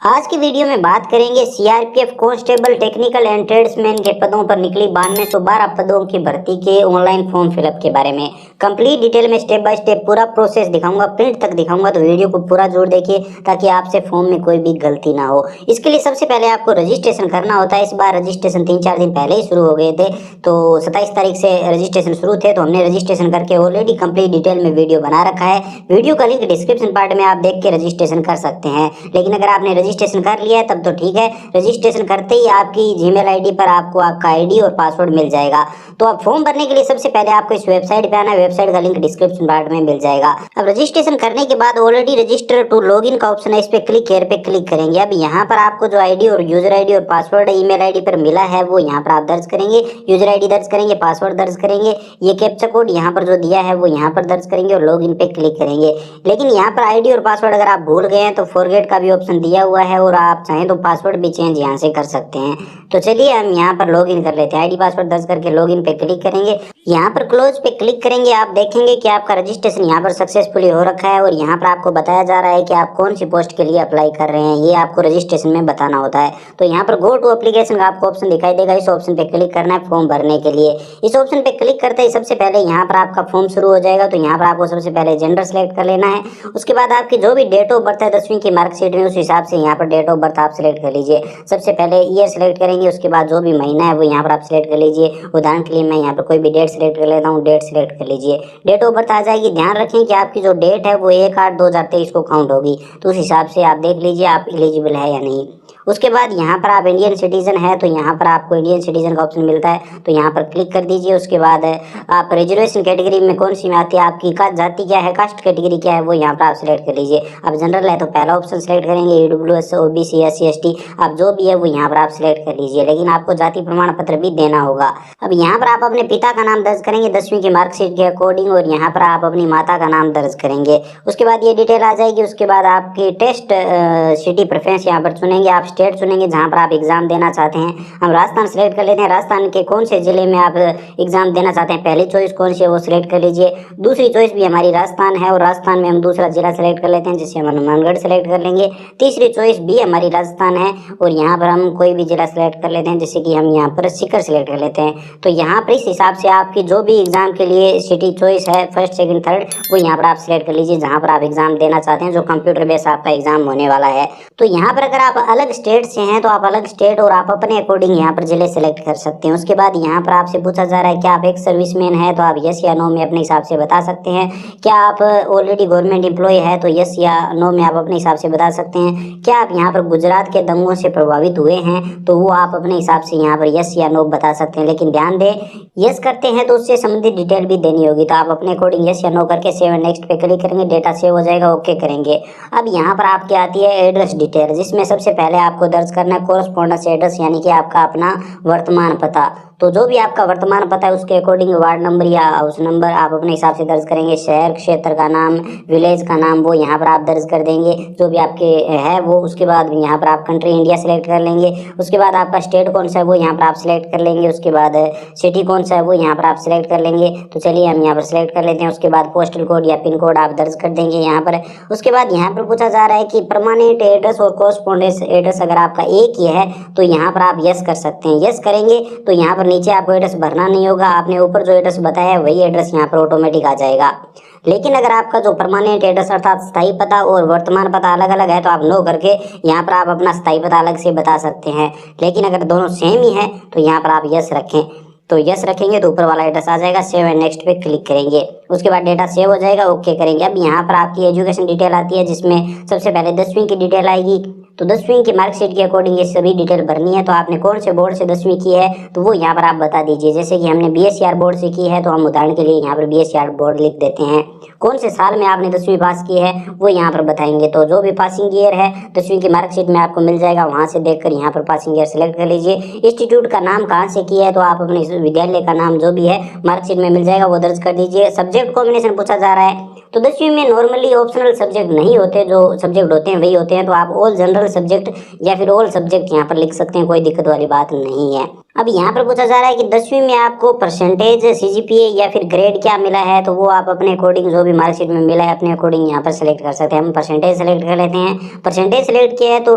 आज की वीडियो में बात करेंगे CRPF constable technical and tradesman के पदों पर निकली 9212 पदों की भर्ती के ऑनलाइन फॉर्म फिलअप के बारे में कंप्लीट डिटेल में स्टेप बाय स्टेप पूरा प्रोसेस दिखाऊंगा, प्रिंट तक दिखाऊंगा। तो वीडियो को पूरा जोर देखिए ताकि आपसे फॉर्म में कोई भी गलती ना हो। इसके लिए सबसे पहले आपको रजिस्ट्रेशन करना होता है। इस बार रजिस्ट्रेशन 3-4 दिन पहले ही शुरू हो गए थे, तो 27 तारीख से रजिस्ट्रेशन शुरू थे, तो हमने रजिस्ट्रेशन करके ऑलरेडी कंप्लीट डिटेल में वीडियो बना रखा है। वीडियो का लिंक डिस्क्रिप्शन पार्ट में आप देख के रजिस्ट्रेशन कर सकते हैं। लेकिन अगर आपने रजिस्ट्रेशन कर लिया है तब तो ठीक है। रजिस्ट्रेशन करते ही आपकी जीमेल आईडी पर आपको आपका आईडी और पासवर्ड मिल जाएगा। तो अब फॉर्म भरने के लिए सबसे पहले आपको इस वेबसाइट पे आना है। वेबसाइट का लिंक डिस्क्रिप्शन पार्ट में मिल जाएगा। अब रजिस्ट्रेशन करने के बाद ऑलरेडी रजिस्टर टू लॉगिन का ऑप्शन है, इस पे क्लिक हियर पे क्लिक करेंगे। अब यहाँ पर आपको जो आईडी और यूजर आईडी और पासवर्ड ईमेल आईडी पर मिला है वो यहाँ पर आप दर्ज करेंगे। यूजर आईडी दर्ज करेंगे, पासवर्ड दर्ज करेंगे, ये कैप्चा कोड यहाँ पर जो दिया है वो यहाँ पर दर्ज करेंगे और लॉगिन पे क्लिक करेंगे। लेकिन यहाँ पर आईडी और पासवर्ड अगर आप भूल गए हैं तो फॉरगेट का भी ऑप्शन दिया हुआ है और आप चाहें तो पासवर्ड भी चेंज यहाँ से कर सकते हैं। तो चलिए हम यहाँ पर लॉगिन कर लेते हैं। आईडी पासवर्ड दर्ज करके लॉगिन पे क्लिक करेंगे। यहाँ पर क्लोज पे क्लिक करेंगे। आप देखेंगे कि आपका रजिस्ट्रेशन यहाँ पर सक्सेसफुली हो रखा है और यहाँ पर आपको बताया जा रहा है कि आप कौन सी पोस्ट के लिए अप्लाई कर रहे हैं, ये आपको रजिस्ट्रेशन में बताना होता है। तो यहाँ पर गो टू एप्लीकेशन का आपको ऑप्शन दिखाई देगा, इस ऑप्शन पे क्लिक करना है फॉर्म भरने के लिए। इस ऑप्शन पे क्लिक करते ही सबसे पहले यहाँ पर आपका फॉर्म शुरू हो जाएगा। तो यहाँ पर आपको सबसे पहले जेंडर सेलेक्ट कर लेना है। उसके बाद आपकी जो भी डेट ऑफ बर्थ है 10वीं की मार्कशीट में, उस हिसाब से यहाँ पर डेट ऑफ बर्थ आप सिलेक्ट कर लीजिए। सबसे पहले ईयर सेलेक्ट करेंगे, उसके बाद जो भी महीना है वो यहाँ पर आप सिलेक्ट कर लीजिए। उदाहरण के लिए मैं यहाँ पर कोई भी डेट सेलेक्ट कर लेता हूँ, डेट सेलेक्ट कर लीजिए। डेट ऑफ बर्थ आ जाएगी। ध्यान रखें कि आपकी जो डेट है वो 1/8/2023 को काउंट होगी, तो उस हिसाब से आप देख लीजिए आप एलिजिबल है या नहीं। उसके बाद यहाँ पर आप इंडियन सिटीजन है तो यहाँ पर आपको इंडियन सिटीजन का ऑप्शन मिलता है, तो यहाँ पर क्लिक कर दीजिए। उसके बाद आप रिजर्वेशन कैटेगरी में कौन सी में आती है, आपकी जाति क्या है, कास्ट कैटेगरी क्या है, वो यहाँ पर आप सिलेक्ट कर लीजिए। अब जनरल है तो पहला ऑप्शन सेलेक्ट करेंगे, EWS OBC SC ST आप जो भी है वो यहाँ पर आप सिलेक्ट कर लीजिए। लेकिन आपको जाति प्रमाण पत्र भी देना होगा। अब यहाँ पर आप अपने पिता का नाम दर्ज करेंगे 10वीं की मार्कशीट के अकॉर्डिंग, और यहाँ पर आप अपनी माता का नाम दर्ज करेंगे। उसके बाद ये डिटेल आ जाएगी। उसके बाद आपकी टेस्ट सिटी प्रेफरेंस यहाँ पर चुनेंगे, आप स्टेट चुनेंगे जहाँ पर आप एग्जाम देना चाहते हैं। हम राजस्थान सेलेक्ट कर लेते हैं। राजस्थान के कौन से जिले में आप एग्जाम देना चाहते हैं, पहली चॉइस कौन सी है वो सिलेक्ट कर लीजिए। दूसरी चॉइस भी हमारी राजस्थान है और राजस्थान में हम दूसरा जिला सेलेक्ट कर लेते हैं, जैसे हम हनुमानगढ़ सेलेक्ट कर लेंगे। तीसरी चॉइस भी हमारी राजस्थान है और यहाँ पर हम कोई भी जिला सेलेक्ट कर लेते हैं, जैसे कि हम यहाँ पर सीकर सेलेक्ट कर लेते हैं। तो यहाँ पर इस हिसाब से आपकी जो भी एग्जाम के लिए सिटी चॉइस है फर्स्ट सेकंड थर्ड वो यहाँ पर आप सिलेक्ट कर लीजिए जहाँ पर आप एग्जाम देना चाहते हैं, जो कंप्यूटर बेस आपका एग्जाम होने वाला है। तो यहाँ पर अगर आप अलग स्टेट से हैं तो आप अलग स्टेट और आप अपने अकॉर्डिंग यहाँ पर जिले सेलेक्ट कर सकते हैं। उसके बाद यहाँ पर आपसे पूछा जा रहा है क्या आप एक सर्विसमैन है, तो आप यस या नो में अपने हिसाब से बता सकते हैं। क्या आप ऑलरेडी गवर्नमेंट एम्प्लॉय है तो यस या नो में आप अपने हिसाब से बता सकते हैं। क्या आप यहाँ पर गुजरात के दंगों से प्रभावित हुए हैं तो वो आप अपने हिसाब से यहाँ पर यस या नो बता सकते हैं। लेकिन ध्यान दें यस करते हैं तो उससे संबंधित डिटेल भी देनी होगी, तो आप अपने अकॉर्डिंग यस या नो करके सेव एंड नेक्स्ट पे क्लिक करेंगे, डेटा सेव हो जाएगा, ओके करेंगे। अब यहाँ पर आपकी आती है एड्रेस डिटेल, जिसमें सबसे पहले आपको दर्ज करना है कोरस्पोंडेंस एड्रेस, यानी कि आपका अपना वर्तमान पता। तो जो भी आपका वर्तमान पता है उसके अकॉर्डिंग वार्ड नंबर या हाउस नंबर आप अपने हिसाब से दर्ज करेंगे। शहर क्षेत्र का नाम, विलेज का नाम वो यहाँ पर आप दर्ज कर देंगे जो भी आपके है वो। उसके बाद यहाँ पर आप कंट्री इंडिया सेलेक्ट कर लेंगे। उसके बाद आपका स्टेट कौन सा है वो यहाँ पर आप सिलेक्ट कर लेंगे। उसके बाद सिटी कौन सा है वो यहाँ पर आप सिलेक्ट कर लेंगे। तो चलिए हम यहाँ पर सिलेक्ट कर लेते हैं। उसके बाद पोस्टल कोड या पिन कोड आप दर्ज कर देंगे यहाँ पर। उसके बाद यहाँ पर पूछा जा रहा है कि परमानेंट एड्रेस और कोरस्पोंडेंस एड्रेस अगर आपका एक ही है तो यहाँ पर आप यस कर सकते हैं। यस करेंगे तो यहाँ पर नीचे आपको एड्रेस भरना नहीं होगा, आपने ऊपर जो एड्रेस बताया है वही एड्रेस यहाँ पर ऑटोमेटिक आ जाएगा। लेकिन अगर आपका जो परमानेंट एड्रेस अर्थात स्थायी पता और वर्तमान पता अलग अलग है तो आप नो करके यहाँ पर आप अपना स्थायी पता अलग से बता सकते हैं। लेकिन अगर दोनों सेम ही है तो यहाँ पर आप यस रखें। तो यस रखेंगे तो ऊपर वाला एड्रेस आ जाएगा, सेव एंड नेक्स्ट पे क्लिक करेंगे। उसके बाद डेटा सेव हो जाएगा, ओके करेंगे। अब यहाँ पर आपकी एजुकेशन डिटेल आती है, जिसमें सबसे पहले 10वीं की डिटेल आएगी। तो 10वीं की मार्कशीट के अकॉर्डिंग ये सभी डिटेल भरनी है। तो आपने कौन से बोर्ड से 10वीं की है तो वो यहाँ पर आप बता दीजिए। जैसे कि हमने BSCR बोर्ड से की है तो हम उदाहरण के लिए यहाँ पर BSCR बोर्ड लिख देते हैं। कौन से साल में आपने 10वीं पास की है वो यहाँ पर बताएंगे। तो जो भी पासिंग ईयर है 10वीं की मार्कशीट में आपको मिल जाएगा, वहाँ से देखकर यहाँ पर पासिंग ईयर सेलेक्ट कर लीजिए। इंस्टीट्यूट का नाम कहाँ से किया है तो आप अपने विद्यालय का नाम जो भी है मार्कशीट में मिल जाएगा, वो दर्ज कर दीजिए। सब्जेक्ट कॉम्बिनेशन पूछा जा रहा है तो 10वीं में नॉर्मली ऑप्शनल सब्जेक्ट नहीं होते, जो सब्जेक्ट होते हैं वही होते हैं। तो आप ऑल जनरल सब्जेक्ट या फिर ऑल सब्जेक्ट यहाँ पर लिख सकते हैं, कोई दिक्कत वाली बात नहीं है। अब यहाँ पर पूछा जा रहा है कि 10वीं में आपको परसेंटेज, सीजीपीए या फिर ग्रेड क्या मिला है, तो वो आप अपने अकॉर्डिंग जो भी मार्कशीट में मिला है अपने अकॉर्डिंग यहाँ पर सेलेक्ट कर सकते हैं। हम परसेंटेज सेलेक्ट कर लेते हैं। परसेंटेज सेलेक्ट किया है तो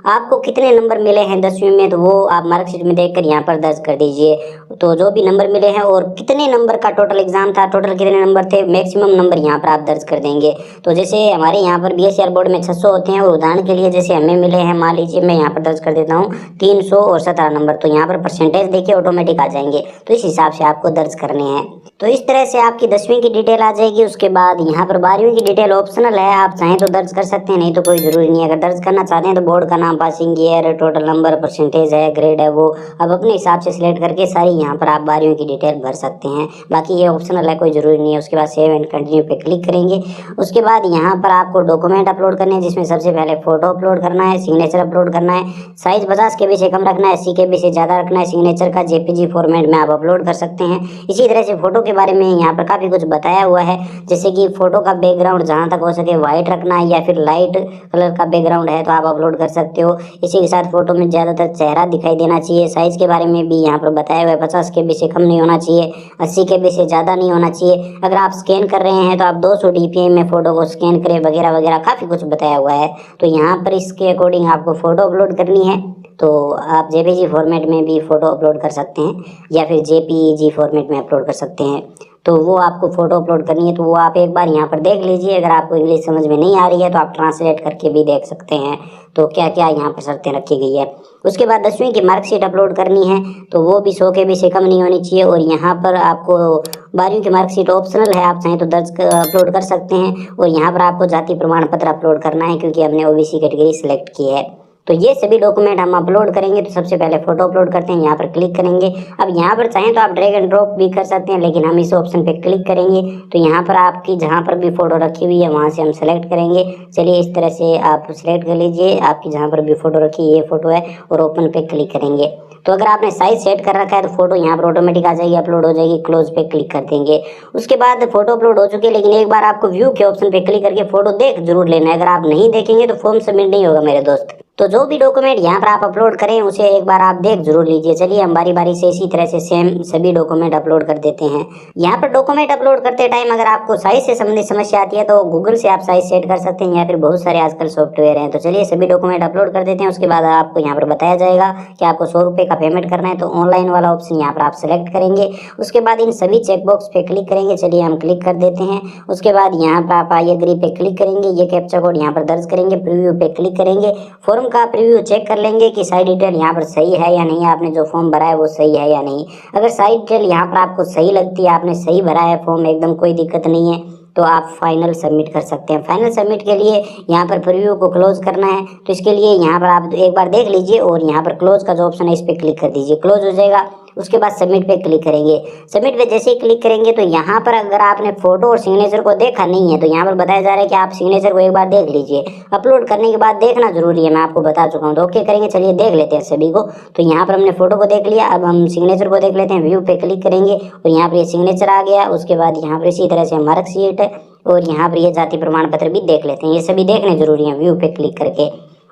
आपको कितने नंबर मिले हैं 10वीं में, तो वो आप मार्कशीट में देखकर यहाँ पर दर्ज कर दीजिए। तो जो भी नंबर मिले हैं और कितने नंबर का टोटल एग्जाम था, टोटल कितने नंबर थे, मैक्सिमम नंबर यहाँ पर आप दर्ज कर देंगे। तो जैसे हमारे यहाँ पर बीएससीआर बोर्ड में 600 होते हैं, और उदाहरण के लिए जैसे हमें मिले हैं, मान लीजिए मैं यहाँ पर दर्ज कर देता हूँ 317 नंबर, तो यहाँ पर परसेंटेज देखिए ऑटोमेटिक आ जाएंगे। तो इस हिसाब से आपको दर्ज करने हैं। तो इस तरह से आपकी 10वीं की डिटेल आ जाएगी। उसके बाद यहाँ पर 12वीं की डिटेल ऑप्शनल है, आप चाहें तो दर्ज कर सकते हैं, नहीं तो कोई जरूरी नहीं है। अगर दर्ज करना चाहते हैं तो बोर्ड का नाम, passing year, total number, percentage है, ग्रेड है, वो अब अपने हिसाब से सिलेक्ट करके सारी यहाँ पर आप 12वीं की डिटेल भर सकते हैं। बाकी ये ऑप्शनल है, कोई जरूरी नहीं है। उसके बाद सेव एंड कंटिन्यू पे क्लिक करेंगे। उसके बाद यहाँ पर आपको डॉक्यूमेंट अपलोड करने हैं, जिसमें सबसे पहले फोटो अपलोड करना है, सिग्नेचर अपलोड करना है, साइज 50 KB से कम रखना है, 80 KB से ज़्यादा रखना है। सिग्नेचर का जेपीजी फॉर्मेट में आप अपलोड कर सकते हैं। इसी तरह से फोटो के बारे में यहाँ पर काफ़ी कुछ बताया हुआ है, जैसे कि फोटो का बैकग्राउंड जहाँ तक हो सके वाइट रखना है, या फिर लाइट कलर का बैकग्राउंड है तो आप अपलोड कर सकते हो। इसी के साथ फोटो में ज़्यादातर चेहरा दिखाई देना चाहिए। साइज़ के बारे में भी यहाँ पर बताया हुआ है, 50 KB से कम नहीं होना चाहिए, 80 KB से ज़्यादा नहीं होना चाहिए। अगर आप स्कैन कर रहे हैं तो आप 200 DPI में फ़ोटो को स्कैन करें, वगैरह वगैरह काफ़ी कुछ बताया हुआ है। तो यहाँ पर इसके अकॉर्डिंग आपको फ़ोटो अपलोड करनी है। तो आप जेपीजी फॉर्मेट में भी फ़ोटो अपलोड कर सकते हैं, या फिर जेपीजी फॉर्मेट में अपलोड कर सकते हैं। तो वो आपको फ़ोटो अपलोड करनी है, तो वो आप एक बार यहाँ पर देख लीजिए। अगर आपको इंग्लिश समझ में नहीं आ रही है तो आप ट्रांसलेट करके भी देख सकते हैं, तो क्या क्या यहाँ पर शर्तें रखी गई है। उसके बाद 10वीं की मार्कशीट अपलोड करनी है, तो वो भी 100 KB से कम नहीं होनी चाहिए। और यहाँ पर आपको 12वीं की मार्कशीट ऑप्शनल है, आप चाहें तो दर्ज अपलोड कर सकते हैं। और यहाँ पर आपको जाति प्रमाण पत्र अपलोड करना है, क्योंकि हमने ओबीसी कैटेगरी सेलेक्ट की है। तो ये सभी डॉक्यूमेंट हम अपलोड करेंगे। तो सबसे पहले फोटो अपलोड करते हैं, यहाँ पर क्लिक करेंगे। अब यहाँ पर चाहें तो आप ड्रैग एंड ड्रॉप भी कर सकते हैं, लेकिन हम इस ऑप्शन पे क्लिक करेंगे तो यहाँ पर आपकी जहाँ पर भी फोटो रखी हुई है वहाँ से हम सेलेक्ट करेंगे। चलिए इस तरह से आप सेलेक्ट कर लीजिए, आपकी जहाँ पर भी फोटो रखी है ये फोटो है, और ओपन पे क्लिक करेंगे। तो अगर आपने साइज सेट कर रखा है तो फोटो यहाँ पर ऑटोमेटिक आ जाएगी, अपलोड हो जाएगी। क्लोज पे क्लिक कर देंगे। उसके बाद फोटो अपलोड हो चुकी है, लेकिन एक बार आपको व्यू के ऑप्शन पे क्लिक करके फोटो देख जरूर लेना है। अगर आप नहीं देखेंगे तो फॉर्म सबमिट नहीं होगा मेरे दोस्त। तो जो भी डॉक्यूमेंट यहाँ पर आप अपलोड करें उसे एक बार आप देख जरूर लीजिए। चलिए हम बारी बारी से इसी तरह से सेम सभी डॉक्यूमेंट अपलोड कर देते हैं। यहाँ पर डॉक्यूमेंट अपलोड करते टाइम अगर आपको साइज से संबंधित समस्या आती है तो गूगल से आप साइज सेट कर सकते हैं, या फिर बहुत सारे आजकल सॉफ्टवेयर हैं। तो चलिए सभी डॉक्यूमेंट अपलोड कर देते हैं। उसके बाद आपको यहाँ पर बताया जाएगा कि आपको 100 रुपये का पेमेंट करना है, तो ऑनलाइन वाला ऑप्शन यहाँ पर आप सेलेक्ट करेंगे। उसके बाद इन सभी चेकबॉक्स पे क्लिक करेंगे। चलिए हम क्लिक कर देते हैं। उसके बाद यहाँ पर आप आई एग्री पे क्लिक करेंगे, ये कैप्चा कोड यहाँ पर दर्ज करेंगे, प्रीव्यू पे क्लिक करेंगे। फॉर्म का प्रीव्यू चेक कर लेंगे कि सारी डिटेल यहाँ पर सही है या नहीं, आपने जो फॉर्म भरा है वो सही है या नहीं। अगर सारी डिटेल यहाँ पर आपको सही लगती है, आपने सही भरा है फॉर्म, एकदम कोई दिक्कत नहीं है, तो आप फाइनल सबमिट कर सकते हैं। फाइनल सबमिट के लिए यहाँ पर प्रीव्यू को क्लोज करना है, तो इसके लिए यहाँ पर आप एक बार देख लीजिए और यहाँ पर क्लोज का जो ऑप्शन है इस पर क्लिक कर दीजिए, क्लोज हो जाएगा। उसके बाद सबमिट पे क्लिक करेंगे। सबमिट पे जैसे ही क्लिक करेंगे तो यहाँ पर अगर आपने फोटो और सिग्नेचर को देखा नहीं है तो यहाँ पर बताया जा रहा है कि आप सिग्नेचर को एक बार देख लीजिए। अपलोड करने के बाद देखना जरूरी है, मैं आपको बता चुका हूँ। तो ओके करेंगे। चलिए देख लेते हैं सभी को। तो यहाँ पर हमने फोटो को देख लिया, अब हम सिग्नेचर को देख लेते हैं। व्यू पे क्लिक करेंगे और यहाँ पर ये सिग्नेचर आ गया। उसके बाद यहाँ पर इसी तरह से मार्कशीट और यहाँ पर ये जाति प्रमाण पत्र भी देख लेते हैं। ये सभी देखने जरूरी है। व्यू पे क्लिक करके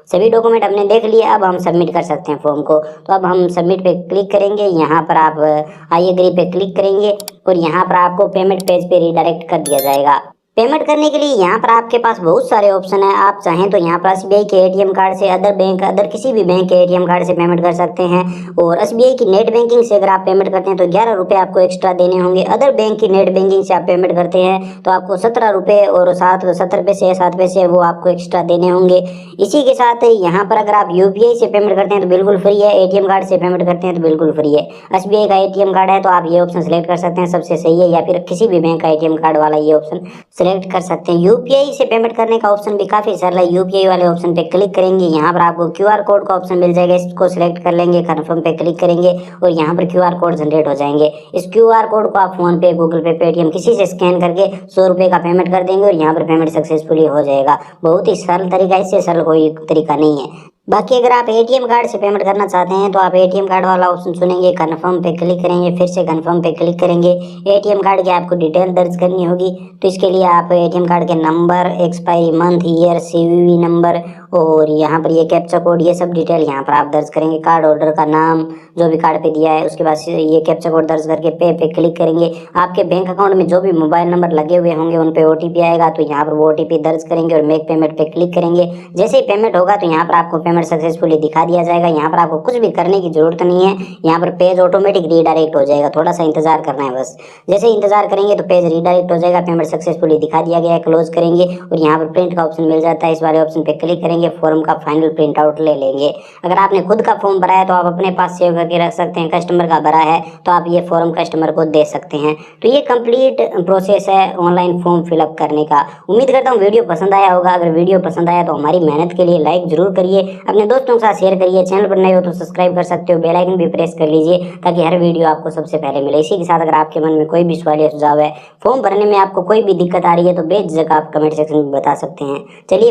सभी डॉक्यूमेंट हमने देख लिए। अब हम सबमिट कर सकते हैं फॉर्म को। तो अब हम सबमिट पे क्लिक करेंगे। यहाँ पर आप आई एग्री पे क्लिक करेंगे और यहाँ पर आपको पेमेंट पेज पे रिडायरेक्ट कर दिया जाएगा। पेमेंट करने के लिए यहाँ पर आपके पास बहुत सारे ऑप्शन है। आप चाहें तो यहाँ पर एसबीआई के एटीएम कार्ड से, अदर किसी भी बैंक के एटीएम कार्ड से पेमेंट कर सकते हैं। और एसबीआई की नेट बैंकिंग से अगर आप पेमेंट करते हैं तो 11 रुपये आपको एक्स्ट्रा देने होंगे। अदर बैंक की नेट बैंकिंग से आप पेमेंट करते हैं तो आपको 17 रुपये और 70 पैसे 7 पैसे वो आपको एक्स्ट्रा देने होंगे। इसी के साथ यहाँ पर अगर आप यूपीआई से पेमेंट करते हैं तो बिल्कुल फ्री है। एटीएम कार्ड से पेमेंट करते हैं तो बिल्कुल फ्री है। एसबीआई का एटीएम कार्ड है तो आप ये ऑप्शन सेलेक्ट कर सकते हैं, सबसे सही है। या फिर किसी भी बैंक का एटीएम कार्ड वाला ये ऑप्शन सेलेक्ट कर सकते हैं। यूपीआई से पेमेंट करने का ऑप्शन भी काफी सरल है। यूपीआई वाले ऑप्शन पे क्लिक करेंगे, यहाँ पर आपको क्यूआर कोड का ऑप्शन मिल जाएगा, इसको सिलेक्ट कर लेंगे, कन्फर्म पे क्लिक करेंगे और यहाँ पर क्यूआर कोड जनरेट हो जाएंगे। इस क्यूआर कोड को आप फोन पे, गूगल पे, पेटीएम किसी से स्कैन करके 100 रुपये का पेमेंट कर देंगे और यहाँ पर पेमेंट सक्सेसफुली हो जाएगा। बहुत ही सरल तरीका, इससे सरल कोई तरीका नहीं है। बाकी अगर आप एटीएम कार्ड से पेमेंट करना चाहते हैं तो आप एटीएम कार्ड वाला ऑप्शन चुनेंगे, कन्फर्म पे क्लिक करेंगे, फिर से कन्फर्म पे क्लिक करेंगे। एटीएम कार्ड की आपको डिटेल दर्ज करनी होगी, तो इसके लिए आप एटीएम कार्ड के number, expiry month, year, CVV number और यहाँ पर ये कैप्चा कोड, ये सब डिटेल यहाँ पर आप दर्ज करेंगे। कार्ड होल्डर का नाम जो भी कार्ड पे दिया है, उसके बाद ये कैप्चा कोड दर्ज करके पे क्लिक करेंगे। आपके बैंक अकाउंट में जो भी मोबाइल नंबर लगे हुए होंगे उन पे OTP आएगा, तो यहाँ पर वो OTP दर्ज करेंगे और मेक पेमेंट पे क्लिक करेंगे। जैसे ही पेमेंट होगा तो यहाँ पर आपको पेमेंट सक्सेसफुली दिखा दिया जाएगा। यहाँ पर आपको कुछ भी करने की जरूरत नहीं है, यहाँ पर पेज ऑटोमेटिक रीडायरेक्ट हो जाएगा, थोड़ा सा इंतजार करना है बस। जैसे ही इंतजार करेंगे तो पेज रीडायरेक्ट हो जाएगा, पेमेंट सक्सेसफुली दिखा दिया गया है। क्लोज करेंगे और यहाँ पर प्रिंट का ऑप्शन मिल जाता है, इस वाले ऑप्शन पे क्लिक करेंगे, फॉर्म का फाइनल प्रिंट आउट ले लेंगे। अगर आपने खुद का फॉर्म भरा है तो आप अपने पास सेव करके रख सकते हैं, कस्टमर का भरा है तो आप ये फॉर्म कस्टमर को दे सकते हैं। तो ये कंप्लीट प्रोसेस है ऑनलाइन फॉर्म फिलअप करने का। उम्मीद करता हूँ वीडियो पसंद आया होगा। अगर वीडियो पसंद आया तो हमारी मेहनत के लिए लाइक जरूर करिए, अपने दोस्तों के साथ शेयर करिए। चैनल पर नए हो तो सब्सक्राइब कर सकते हो, बेल आइकन भी प्रेस कर लीजिए ताकि हर वीडियो आपको सबसे पहले मिले। इसी के साथ अगर आपके मन में कोई भी सवाल या सुझाव है, फॉर्म भरने में आपको कोई भी दिक्कत आ रही है तो बेझिझक आप कमेंट सेक्शन में बता सकते हैं। चलिए।